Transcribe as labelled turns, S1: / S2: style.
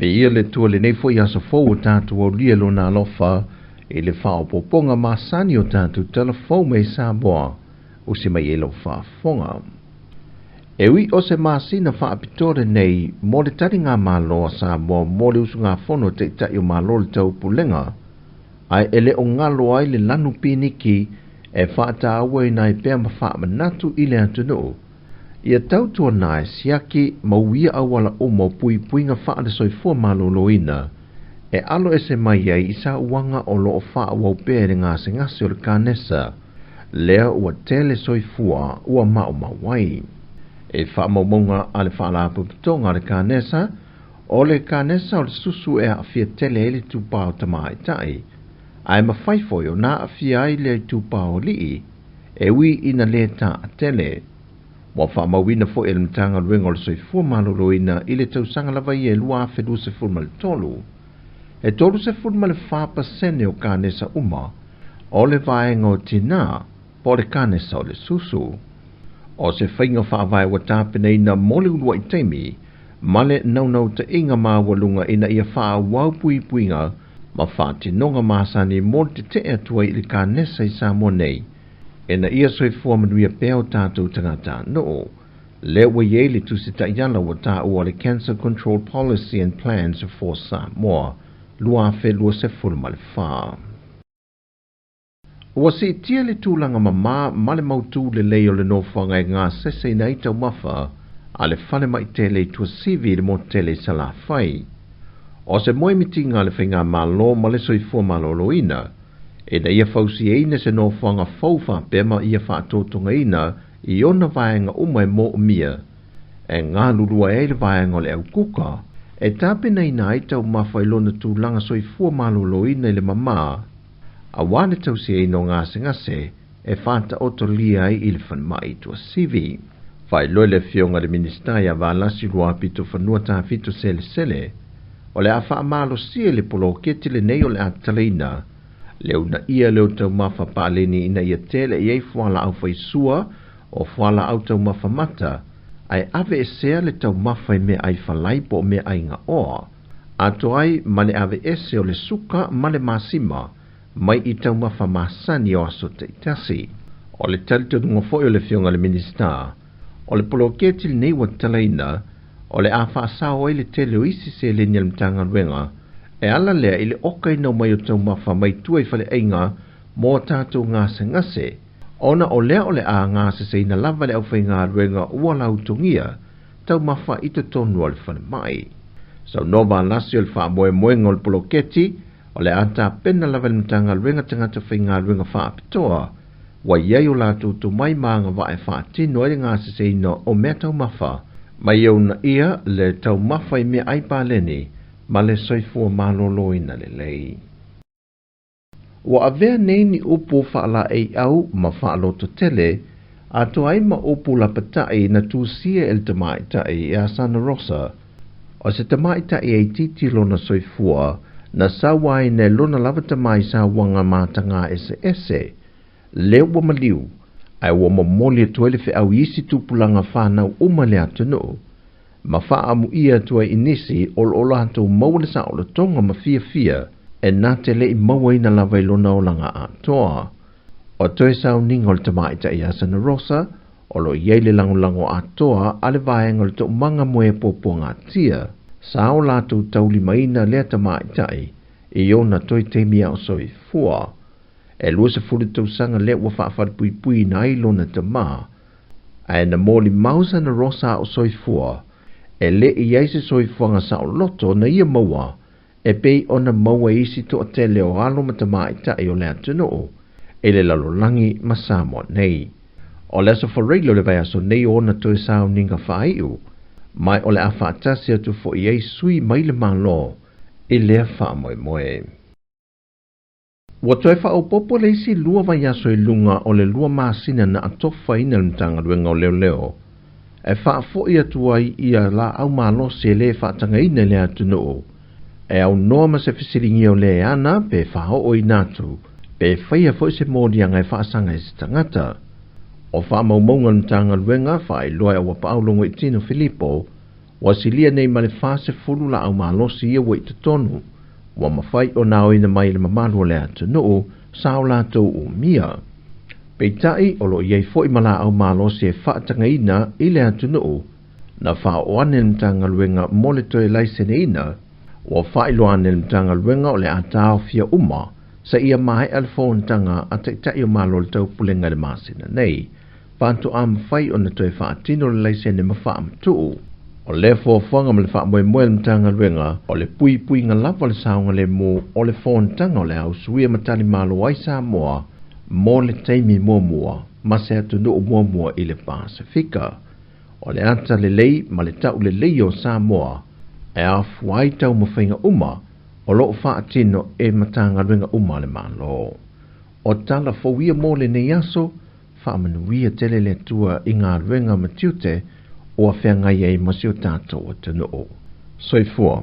S1: Veia le tua le nei fo ia sa fo o tātou au lia lo nā lofa e le whao poponga masani o tātou telefon me Samoa o se mai elo whaafonga. E ui o se masina whaapitore nei mo le tari ngā māloa Samoa mo le usu ngā whono te itai o mālo le tau pulenga ai ele o ngalo ai le lanu piniki e whaata awe nai pēr ma whaamanatu i le atunu. Ia tautua nai siaki mauia awala o mau pui puinga whaade soifua maloloina e alo ese mai ai isa uanga o loo wha wau pēre ngase ngase o le kānesa lea ua tele soifua ua mau mawai. E wha maumonga a le wha la puputonga le kānesa o le kānesa o le susu e a fia tele ele tupao tamai tai. Ai mawhaifoi o na a fia ai le tupao lii e ui ina le ta a tele. Wa wha mawina fo e le mtanga luenga o le soifua maloloina i le tausanga lava i e lua fedu se fulma le tolu. E tolu se fulma le 5% o kānesa uma o le vaenga o tina po le kānesa o le susu. O se whainga whaavai wa tāpene ina mole ulua i teimi ma le naunau ta inga maa walunga ina ia wha wau pui puinga ma wha tinonga maasani mo te te atua i le kānesa i Samoa nei. Ena ia soifua manuia pēo tātou tangata no. Le wa ye le tusita yala wa tā ua le Cancer Control Policy and Plans for Samoa. Lua fe lua se fulma le wha. Ua se tia le tūlanga ma le mautu le leo le nofanga ngā sese na itau mafa a le whale mai tele tua sivi le mo tele sala fai. O se moe mitinga le whainga malo ma le soifua maloloina. E na ia fausi e ina se nofanga faufa pema ia whaatotonga ina i ona vaenga umai mo umia. E ngā lulua e le vaenga le au kuka. E tāpena ina aitau mawhai lona tūlanga soifua maloloina i le mama. A wane tausi e ino ngase ngase e whata oto lia ai i le whanmai tua sivi. Whai loe le fionga le ministaia wālasi rua pito whanua tā fito sele sele. O le a wha amalo sia le polo keti le nei o le atalina. Leo na ia leo tau mafa pāleni ina ia tele i ei fuala au whaisua o fuala au tau mafa mata. Ai ave e sea le tau mafa me ai whalai po me ai nga oa. Ato ai male ave ese o le suka male masima mai i tau mafa masani o aso te itasi. O le talito dunga foi o le fionga le minister. O le poloketi le nei wa talaina o le a whaasao ai le tele o isi se le nyal mtanga ruenga. E ala lea ili okai nau mai o tau mafa mai tuai fale einga mō tātou ngase ngase. Ona o lea o le a ngase se ina lava le au whai ngā ruenga ua lau tongia tau mafa i te tonu al fane mai. So nova lasi o le wha moe moenga o le poloketi o le ata pena lava le mtanga ruenga tangata whai ngā ruenga wha apitoa. Wa iei o lātou tu mai maanga wa e wha tino e ngase se ina o mea tau mafa. Mai au na ia le tau mafa i mea aipa leni. Ma le soifua malolo ina le lei. Wa avea nei ni upu whaala ei au ma whaaloto tele, ato ai ma upu la patai na tūsia el tamaitai e a Santa Rosa. O se tamaitai ei titi lona soifua, na sawai ne lona lava tamai sa wanga mātanga ese. Leo wa maliu, ai wa mamoli atuele fe au isi tupulanga whanau umale atunu. Ma whaamu ia tua inisi o lato maua sa o le tonga ma fia e nā te lei maua ina lava i lona o langa atoa. O toi sao ninga o le tamaita i a Santa Rosa, o lo iei le lango atoa ale vaenga le to manga moe popo ngā tia. Sao lato tauli maina lea tamaita i ona toi te mia o soi fua. E lua se furi tau sanga lea ua whaafat pui pui na i lona tama. Ai na moli mau Santa Rosa o soi fua. E le i eise soifuanga sa o loto na ia maua, e pei ona maua isi to te leo alo matamaita e o lea tuno, e le lalolangi ma Samoa nei. O le aso whareilo le vai aso nei ona toi sao ninga whaiu, mai o le a whaatasia tu fo i ei sui mai le malo, e lea wha moe moe. Wa toi wha o popo le isi lua vai aso i lunga o le lua maasina na atofa ina le mtanga ruenga o leo. E wha fo ia tuai ia la au malo se le whaatanga ina le atunu. E au noa ma se fisiringi o le ana pe wha o i natu, pe whaia fo se mōdi angai whaasanga e se tangata. O wha maumaunga ntanga ruenga wha i loa wa paulongo i tino Filipo, Wa silia nei ma le fase fulu la au malosi ia wa i te tonu. Wa mawhai o nao ina mai le mamalu le atu nuu, sao la tau u mia. Peitai o lo iei fo i mala au malosi e whaatanga ina i le atu nuu, na wha o ane mtanga luenga mole toi laisene ina, wa wha ilo ane mtanga luenga o le atao fia uma, sa ia mahe alfo tanga a te tai o malo le tau pulenga le masina nei, panto am fai o na toi whaatino le laisene ma wha am tuu. O le fōwhanga ma le wha moe moe mtanga luenga, o le pui pui nga lapa le saunga le mo, o le fōntanga o le au suia matani malo ai sa moa, mo le teimi mua mua, ma se atu nuu mua mua i le Pasifika. O le ata le lei, ma le tau le lei o Samoa, e a fuai tau mawhainga uma, o loo whaatino e matanga luenga uma le malo. O tala fawia mo le nei aso, whaamanuia tele le tua i ngā luenga matiute, o a whengai e masio tātou o te noo. Soifua.